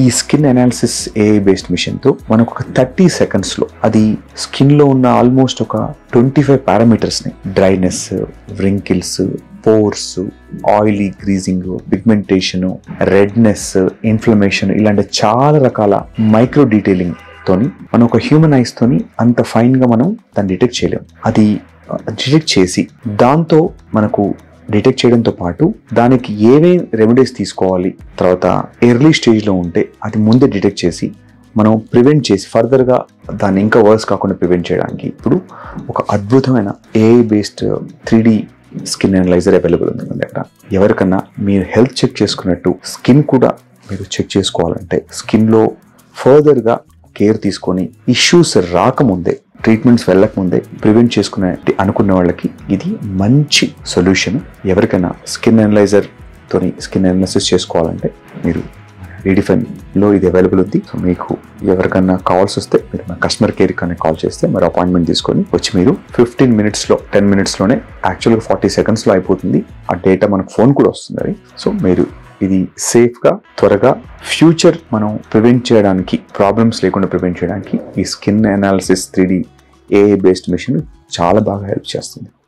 ఈ skin analysis AI based machine తో మనకు ఒక 30 seconds లో అది స్కిన్ లో ఉన్న ఆల్మోస్ట్ ఒక 25 పారామీటర్స్ ని dryness, wrinkles, pores, oily greasing, pigmentation, redness, inflammation ఇలాంటి చాలా రకాల మైక్రో డీటెయిలింగ్ తోని మనం ఒక హ్యూమన్ ఐస్ తోని అంత ఫైన్ గా మనం దాన్ని డిటెక్ట్ చేయలేం. అది డిటెక్ట్ చేసి దాంతో మనకు డిటెక్ట్ చేయడంతో పాటు దానికి ఏమేం రెమెడీస్ తీసుకోవాలి, తర్వాత ఎర్లీ స్టేజ్లో ఉంటే అది ముందే డిటెక్ట్ చేసి మనం ప్రివెంట్ చేసి ఫర్దర్గా దాన్ని ఇంకా వర్స్ కాకుండా ప్రివెంట్ చేయడానికి ఇప్పుడు ఒక అద్భుతమైన AI based 3D skin analyser available ఉంది మన దగ్గర. ఎవరికన్నా మీరు హెల్త్ చెక్ చేసుకున్నట్టు స్కిన్ కూడా మీరు చెక్ చేసుకోవాలంటే, స్కిన్లో ఫర్దర్గా కేర్ తీసుకొని ఇష్యూస్ రాకముందే, ట్రీట్మెంట్స్ వెళ్ళకముందే ప్రివెంట్ చేసుకునే అనుకున్న వాళ్ళకి ఇది మంచి సొల్యూషన్. ఎవరికైనా స్కిన్ అనలైజర్ తోని స్కిన్ అనాలిసిస్ చేసుకోవాలంటే మీరు రీడిఫైన్లో ఇది అవైలబుల్ ఉంది. సో మీకు ఎవరికన్నా కాల్స్ వస్తే మీరు మా కస్టమర్ కేర్ కానీ కాల్ చేస్తే మరి అపాయింట్మెంట్ తీసుకొని వచ్చి మీరు 15 minutesలో 10 minutesలోనే యాక్చువల్గా 40 secondsలో అయిపోతుంది. ఆ డేటా మనకు ఫోన్ కూడా వస్తుంది. సో మీరు ఇది సేఫ్గా త్వరగా ఫ్యూచర్ మనం ప్రివెంట్ చేయడానికి, ప్రాబ్లమ్స్ లేకుండా ప్రివెంట్ చేయడానికి ఈ skin analysis 3D AI based machine చాలా బాగా హెల్ప్ చేస్తుంది.